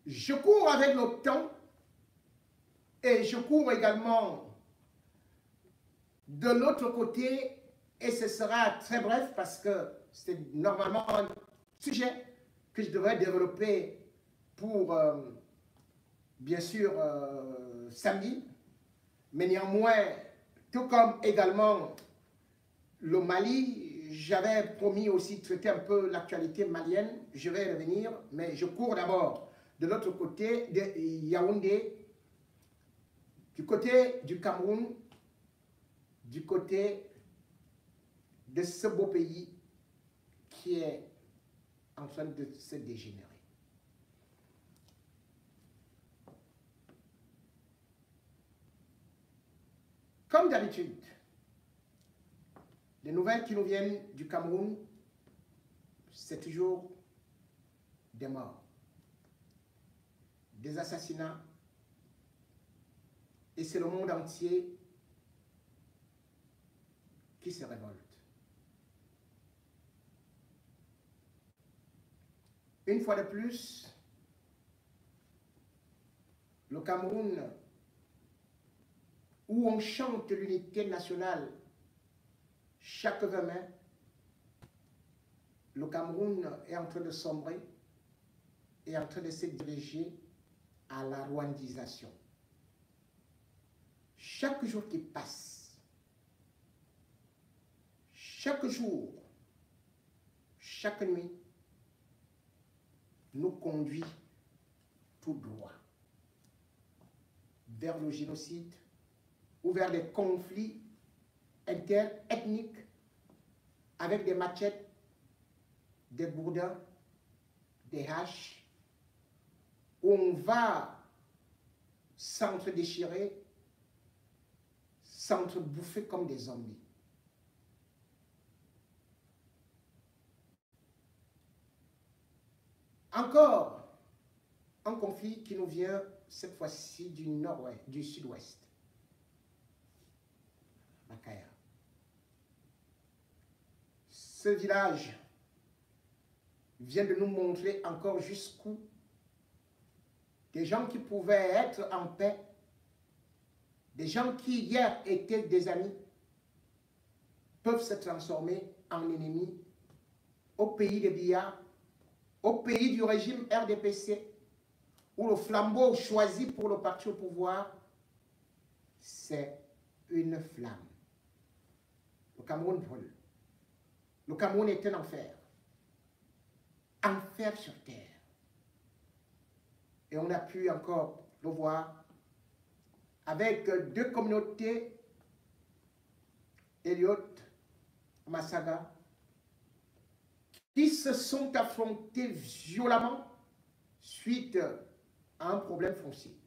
Je cours avec le temps et je cours également de l'autre côté et ce sera très bref parce que c'est normalement un sujet que je devrais développer pour, bien sûr, samedi. Mais néanmoins, tout comme également le Mali, j'avais promis aussi de traiter un peu l'actualité malienne. Je vais revenir, mais je cours d'abord de l'autre côté de Yaoundé, du côté du Cameroun, du côté de ce beau pays qui est en train de se dégénérer. Comme d'habitude, les nouvelles qui nous viennent du Cameroun, c'est toujours des morts, des assassinats, et c'est le monde entier qui se révolte. Une fois de plus, le Cameroun, où on chante l'unité nationale chaque 20 mai, le Cameroun est en train de sombrer et en train de se diriger à la rwandisation. Chaque jour qui passe, chaque jour, chaque nuit, nous conduit tout droit vers le génocide ou vers des conflits interethniques avec des machettes, des bourdins, des haches, où on va s'entre-déchirer, s'entre-bouffer comme des zombies. Encore un conflit qui nous vient cette fois-ci du nord-ouest, du sud-ouest. Makaya. Ce village vient de nous montrer encore jusqu'où des gens qui pouvaient être en paix, des gens qui hier étaient des amis, peuvent se transformer en ennemis au pays de Biya, au pays du régime RDPC, où le flambeau choisi pour le parti au pouvoir, c'est une flamme. Le Cameroun brûle. Le Cameroun est un enfer. Enfer sur terre. Et on a pu encore le voir avec deux communautés, Elliot, Massaga, qui se sont affrontés violemment suite à un problème foncier.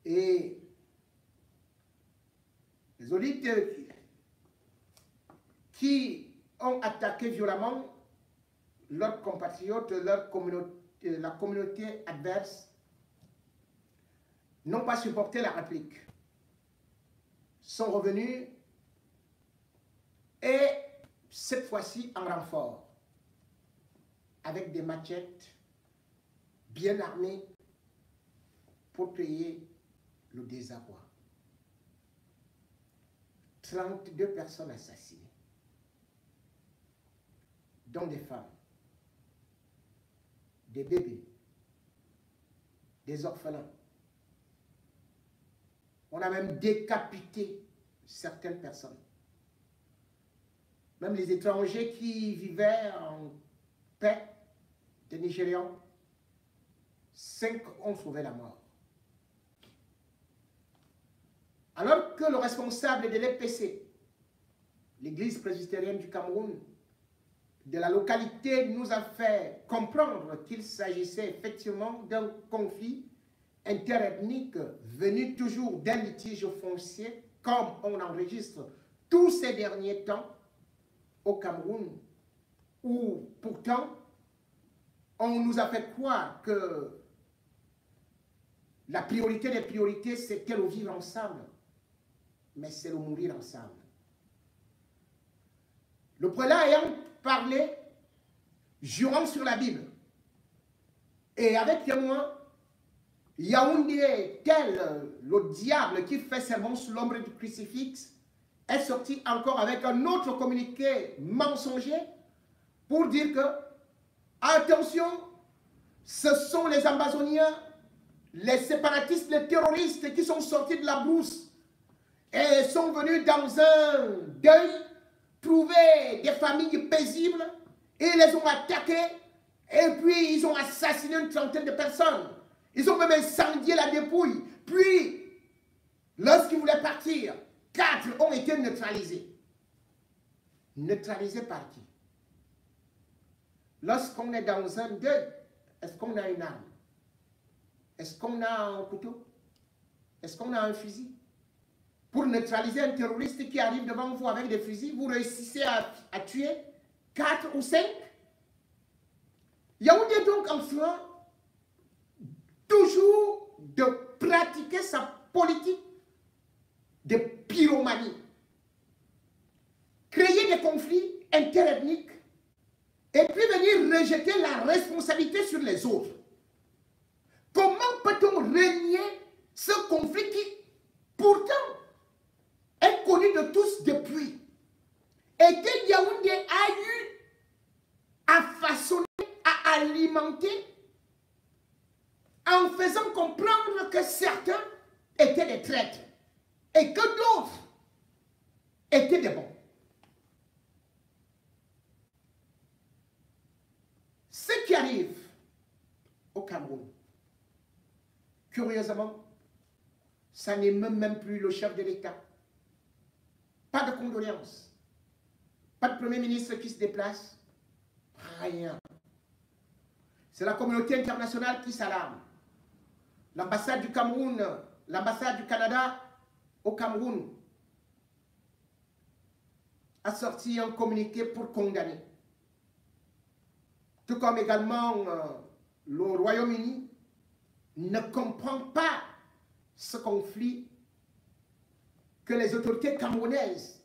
Et les Olites qui ont attaqué violemment leurs compatriotes, la communauté adverse, n'ont pas supporté la réplique, sont revenus et cette fois-ci en renfort, avec des machettes bien armées pour créer le désarroi. 32 personnes assassinées, dont des femmes, des bébés, des orphelins. On a même décapité certaines personnes. Même les étrangers qui vivaient en paix, des Nigérians, 5 ont trouvé la mort. Alors que le responsable de l'EPC, l'église presbytérienne du Cameroun, de la localité, nous a fait comprendre qu'il s'agissait effectivement d'un conflit interethnique venu toujours d'un litige foncier, comme on enregistre tous ces derniers temps au Cameroun, où pourtant on nous a fait croire que la priorité des priorités, c'était le vivre ensemble, mais c'est le mourir ensemble. Le prélat ayant parlé, jurant sur la Bible, Et avec témoin, Yaoundé, tel le diable qui fait serment sous l'ombre du crucifix, est sorti encore avec un autre communiqué mensonger pour dire que, attention, ce sont les Amazoniens, les séparatistes, les terroristes qui sont sortis de la brousse et sont venus dans un deuil trouver des familles paisibles et les ont attaqués et puis ils ont assassiné une trentaine de personnes. Ils ont même incendié la dépouille. Puis, lorsqu'ils voulaient partir, 4 ont été neutralisés. Neutralisés par qui? Lorsqu'on est dans un deuil, est-ce qu'on a une arme? Est-ce qu'on a un couteau? Est-ce qu'on a un fusil? Pour neutraliser un terroriste qui arrive devant vous avec des fusils, vous réussissez à tuer 4 ou 5? Yaoundé donc en train toujours de pratiquer sa politique de pyromanie. Créer des conflits interethniques et puis venir rejeter la responsabilité sur les autres. Comment peut-on régner ce conflit qui, pourtant, est connu de tous depuis et que Yaoundé a eu à façonner, à alimenter en faisant comprendre que certains étaient des traîtres et que d'autres étaient des bons. Ce qui arrive au Cameroun, curieusement, ça n'émeut même plus le chef de l'État. Pas de condoléances, pas de premier ministre qui se déplace, rien. C'est la communauté internationale qui s'alarme. L'ambassade du Cameroun, l'ambassade du Canada au Cameroun a sorti un communiqué pour condamner. Tout comme également le Royaume-Uni ne comprend pas ce conflit que les autorités camerounaises,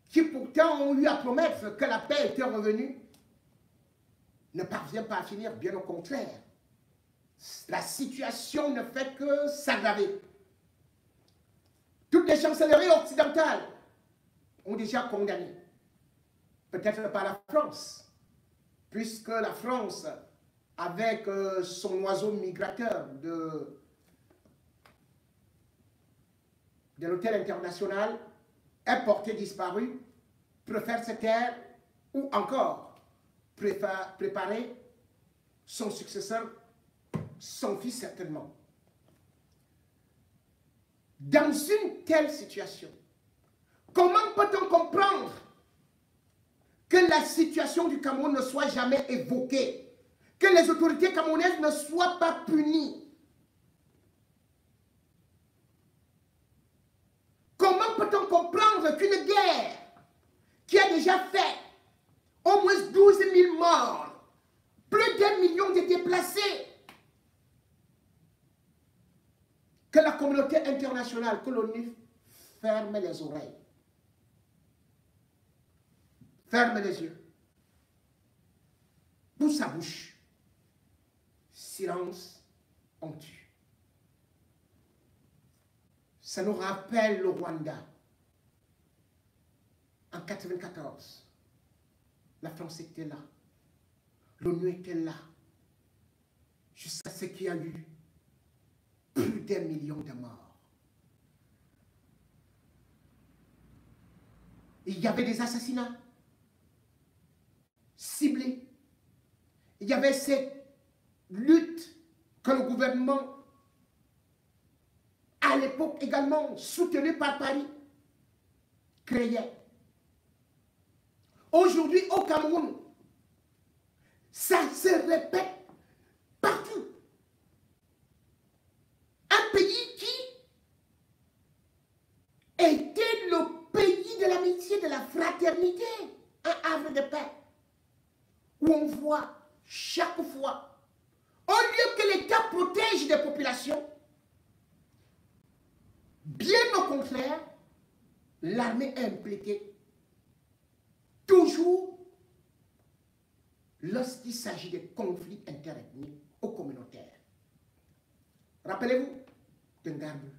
qui pourtant ont eu à promettre que la paix était revenue, ne parvient pas à finir, bien au contraire. La situation ne fait que s'aggraver. Toutes les chancelleries occidentales ont déjà condamné. Peut-être pas la France, puisque la France, avec son oiseau migrateur de l'hôtel international, est porté disparu, préfère se taire ou encore préparer son successeur, son fils certainement. Dans une telle situation, comment peut-on comprendre que la situation du Cameroun ne soit jamais évoquée, que les autorités camerounaises ne soient pas punies? Comment peut-on comprendre qu'une guerre qui a déjà fait au moins 12 000 morts, plus d'1 million de déplacés, que la communauté internationale, que l'ONU ferme les oreilles, ferme les yeux, bouche sa bouche, silence, on tue. Ça nous rappelle le Rwanda. En 1994, la France était là, l'ONU était là, jusqu'à ce qu'il y a eu plus d'1 million de morts. Il y avait des assassinats ciblés. Il y avait cette lutte que le gouvernement, à l'époque également soutenu par Paris, créait. Aujourd'hui, au Cameroun, ça se répète partout. Un pays qui était le pays de l'amitié, de la fraternité, un havre de paix, où on voit chaque fois, au lieu que l'État protège des populations, bien au contraire, l'armée est impliquée toujours lorsqu'il s'agit de conflits interethniques au Rappelez-vous de Ngarbu.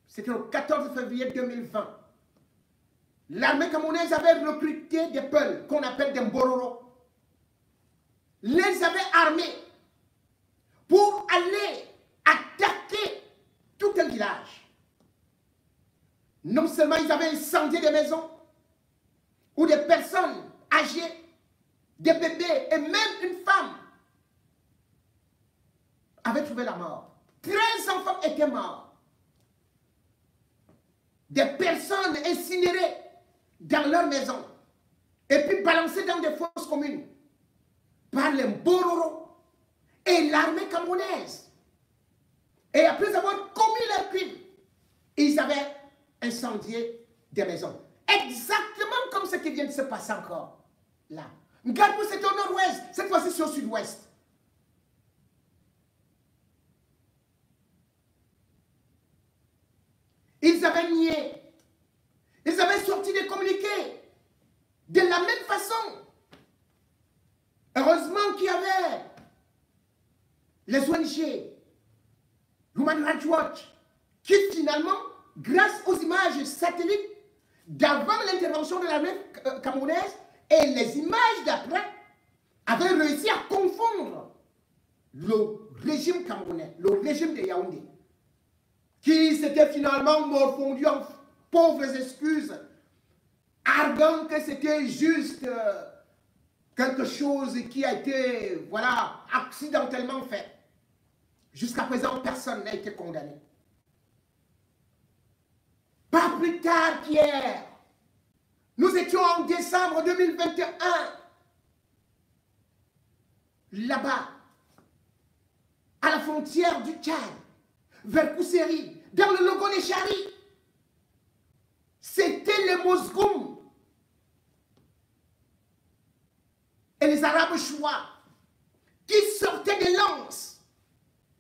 C'était le 14 février 2020. L'armée camerounaise avait recruté des Peuls, qu'on appelle des Mbororo. Les avait armés pour aller attaquer tout un village. Non seulement ils avaient incendié des maisons, où des personnes âgées, des bébés et même une femme avaient trouvé la mort. 13 enfants étaient morts. Des personnes incinérées dans leur maison et puis balancées dans des fosses communes par les Bororo et l'armée camerounaise. Et après avoir commis leur crime, ils avaient incendié des maisons. Exactement comme ce qui vient de se passer encore là. Ngarbu, c'est au nord-ouest, cette fois-ci c'est au sud-ouest. Ils avaient nié. Ils avaient sorti des communiqués. De la même façon. Heureusement qu'il y avait les ONG, Human Rights Watch, qui finalement, grâce aux images satellites d'avant l'intervention de l'armée camerounaise et les images d'après, avaient réussi à confondre le régime camerounais, le régime de Yaoundé, qui s'était finalement morfondu en pauvres excuses, arguant que c'était juste quelque chose qui a été, voilà, accidentellement fait. Jusqu'à présent, personne n'a été condamné. Pas plus tard qu'hier, nous étions en décembre 2021, là-bas, à la frontière du Tchad, vers Kousséri, dans le Logo-Nechari. C'était les Mosgoum et les Arabes chouas qui sortaient des lances,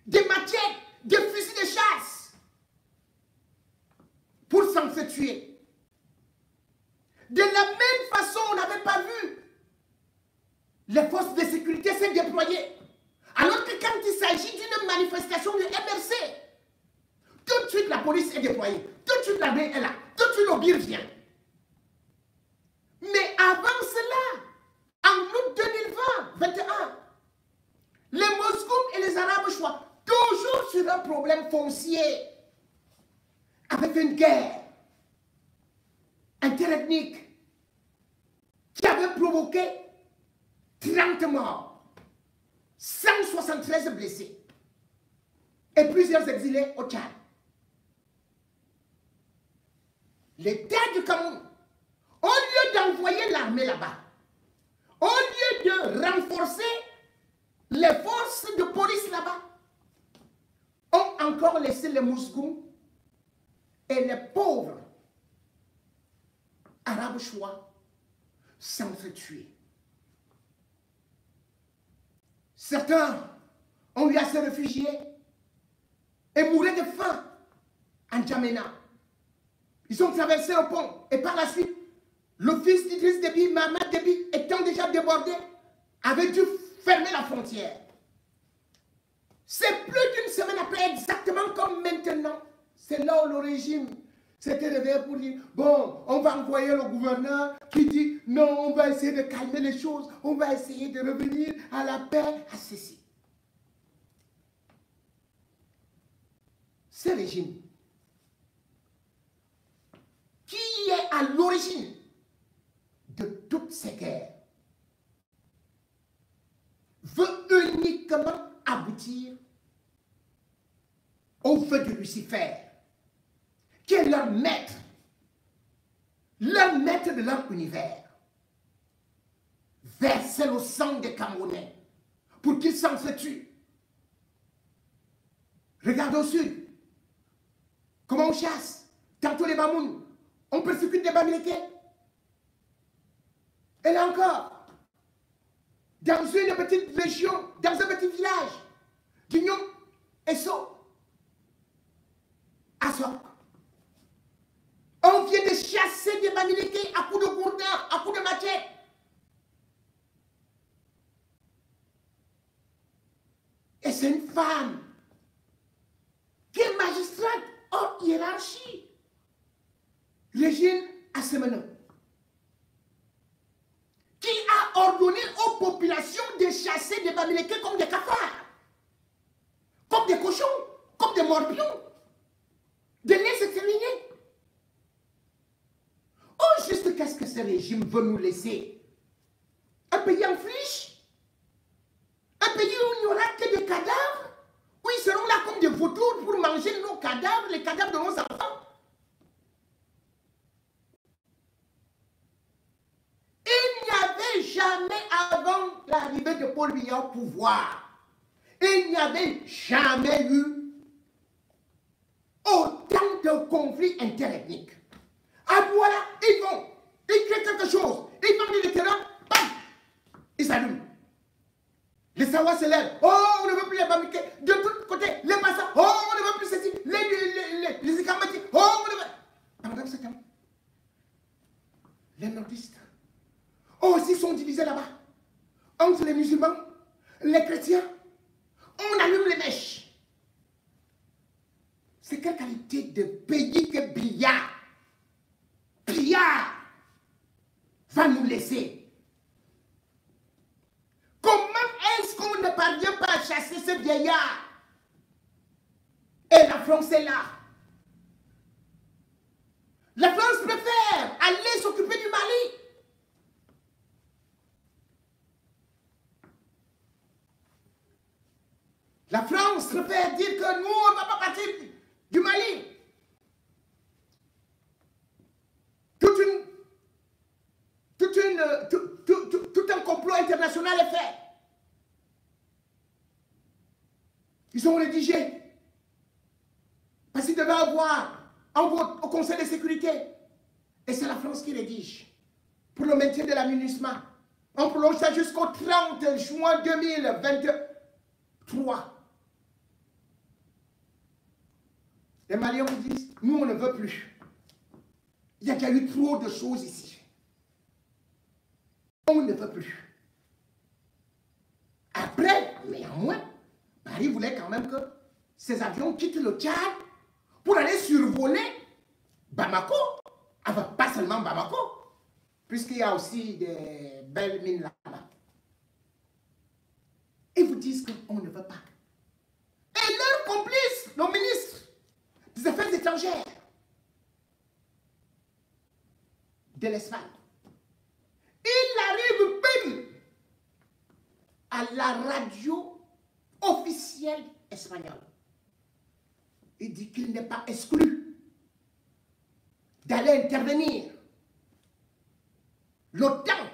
des machettes, des fusils de chasse pour s'entretuer. De la même façon, on n'avait pas vu les forces de sécurité se déployer. Alors que quand il s'agit d'une manifestation de MRC, tout de suite la police est déployée, tout de suite l'armée est là, tout de suite le BIR vient. Mais avant cela, en août 2021, les Mosgoum et les Arabes chouas, toujours sur un problème foncier, avec une guerre interethnique qui avait provoqué 30 morts, 173 blessés et plusieurs exilés au Tchad. L'État du Cameroun, au lieu d'envoyer l'armée là-bas, au lieu de renforcer les forces de police là-bas, ont encore laissé les Mosgoum et les pauvres Arabes chouas s'entretuer. Certains ont eu à se réfugier et mouraient de faim en Djamena. Ils ont traversé un pont et par la suite, le fils d'Idriss Déby, Mahamat Déby, étant déjà débordé, avait dû fermer la frontière. C'est plus d'une semaine après, exactement comme maintenant. C'est là où le régime s'était réveillé pour dire, bon, on va envoyer le gouverneur qui dit, non, on va essayer de calmer les choses, on va essayer de revenir à la paix, à ceci. Ce régime qui est à l'origine de toutes ces guerres veut uniquement aboutir au feu de Lucifer, qui est leur maître de leur univers. Verser le sang des Camerounais pour qu'ils s'entretuent. Regarde au sud, comment on chasse, tantôt les Bamouns, on persécute les Bamileke. Et là encore, dans une petite région, dans un petit village, d'Union et So, à Soak, on vient de chasser des Bamileke à coups de gourdin, à coups de machette. Et c'est une femme hiérarchie. Régine Assemena, qui a ordonné aux populations de chasser des Bamileke comme des cafards, comme des cochons, comme des morpions, de les exterminer. Oh, juste qu'est-ce que ce régime veut nous laisser? Un pays en friche? Un pays où il n'y aura que des cadavres? Où ils seront là comme des vautours pour manger nos cadavres, les cadavres de nos enfants? Il n'y avait jamais avant l'arrivée de Paul Biya au pouvoir, il n'y avait jamais eu autant de conflits interethniques. Ah voilà, ils vont, ils créent quelque chose, ils vendent des terrains, bam, ils s'allument. Les Sawa se lèvent, oh on ne veut plus les Bamileke, de tous côtés, les Bassa, oh on ne veut plus ceci, les Ikamati, oh on ne veut... Pendant ce temps, les nordistes, oh s'ils sont divisés là-bas, entre les musulmans, les chrétiens, on allume les mèches. C'est quelle qualité de pays que Biya va nous laisser? Comment est-ce qu'on ne parvient pas à chasser ce vieillard? Et la France est là. La France préfère aller s'occuper du Mali. La France préfère dire que nous, on ne va pas partir du Mali. Tout un complot international est fait. Ils ont rédigé. Parce qu'ils devaient avoir un vote au Conseil de sécurité. Et c'est la France qui rédige. Pour le maintien de la MINUSMA. On prolonge ça jusqu'au 30 juin 2023. Les Maliens vous disent, nous on ne veut plus. Il y a déjà eu trop de choses ici. On ne veut plus. Après, néanmoins, Paris voulait quand même que ces avions quittent le Tchad pour aller survoler Bamako. Enfin, pas seulement Bamako, puisqu'il y a aussi des belles mines là-bas. Ils vous disent qu'on ne veut pas. Et leurs complices, nos ministres des Affaires étrangères de l'Espagne, il arrive même à la radio officielle espagnole. Il dit qu'il n'est pas exclu d'aller intervenir, l'OTAN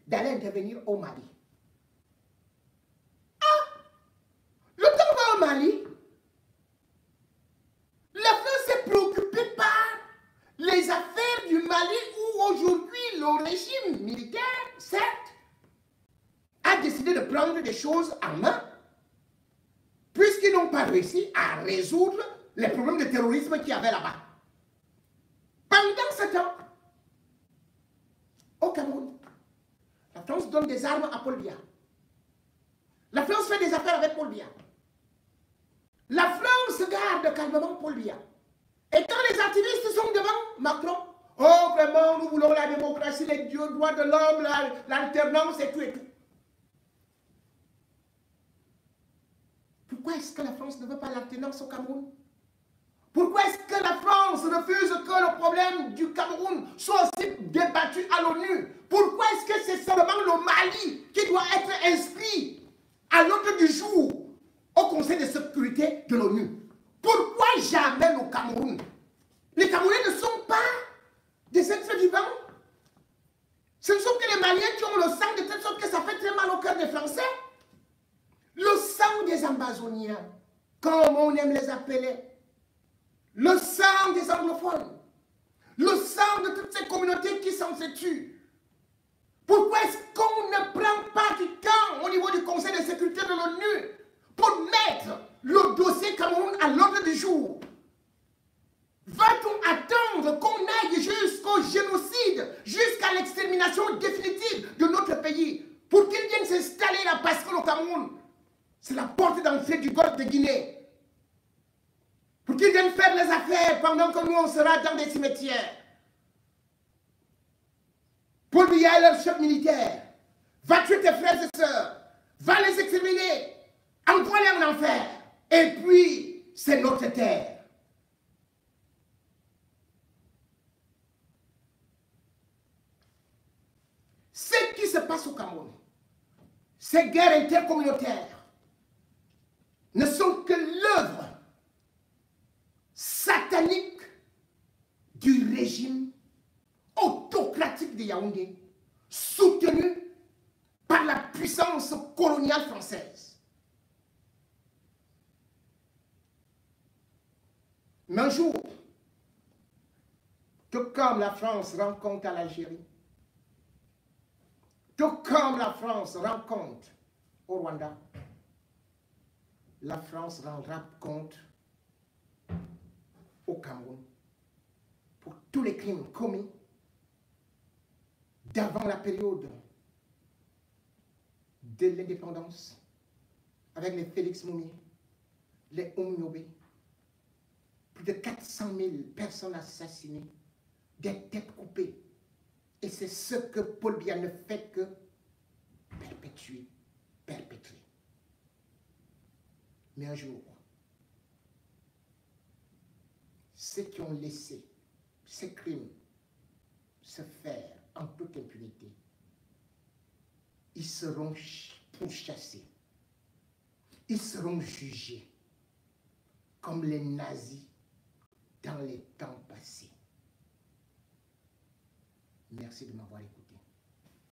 d'aller intervenir au Mali. Ah, l'OTAN va au Mali. La France est préoccupée par les affaires du Mali où aujourd'hui le régime militaire, certes, a décidé de prendre des choses en main puisqu'ils n'ont pas réussi à résoudre les problèmes de terrorisme qu'il y avait là-bas. Pendant ce temps, au Cameroun, la France donne des armes à Paul Biya. La France fait des affaires avec Paul Biya. La France garde calmement Paul Biya. Et quand les activistes sont devant Macron, oh vraiment, nous voulons la démocratie, les droits de l'homme, l'alternance et tout et tout. Pourquoi est-ce que la France ne veut pas l'alternance au Cameroun? Pourquoi est-ce que la France refuse que le problème du Cameroun soit aussi débattu à l'ONU? Pourquoi est-ce que c'est seulement le Mali qui doit être inscrit à l'ordre du jour au Conseil de sécurité de l'ONU? Pourquoi jamais le Cameroun? Les Camerounais ne sont pas des êtres vivants. Ce ne sont que les Maliens qui ont le sang de telle sorte que ça fait très mal au cœur des Français. Le sang des Amazoniens, comme on aime les appeler. Le sang des anglophones. Le sang de toutes ces communautés qui s'entretuent. Pourquoi est-ce qu'on ne prend pas du temps au niveau du Conseil de sécurité de l'ONU pour mettre le dossier Cameroun à l'ordre du jour? Va-t-on attendre qu'on aille jusqu'au génocide, jusqu'à l'extermination définitive de notre pays pour qu'ils viennent s'installer là parce que le Cameroun, c'est la porte d'entrée du golfe de Guinée? pour qu'ils viennent faire les affaires pendant que nous, on sera dans des cimetières. Paul Biya est leur chef militaire. Va tuer tes frères et sœurs. Va les exterminer. Envoie-les en enfer. Et puis, c'est notre terre. Ce qui se passe au Cameroun, ces guerres intercommunautaires, ne sont que l'œuvre satanique du régime autocratique de Yaoundé, soutenu par la puissance coloniale française. Mais un jour, tout comme la France rend compte à l'Algérie, tout comme la France rend compte au Rwanda, la France rendra compte au Cameroun pour tous les crimes commis d'avant la période de l'indépendance, avec les Félix Moumié, les Oumyobé, plus de 400 000 personnes assassinées, des têtes coupées. Et c'est ce que Paul Biya ne fait que perpétuer, perpétuer. Mais un jour, ceux qui ont laissé ces crimes se faire en toute impunité, ils seront pourchassés, ils seront jugés comme les nazis dans les temps passés. Merci de m'avoir écouté.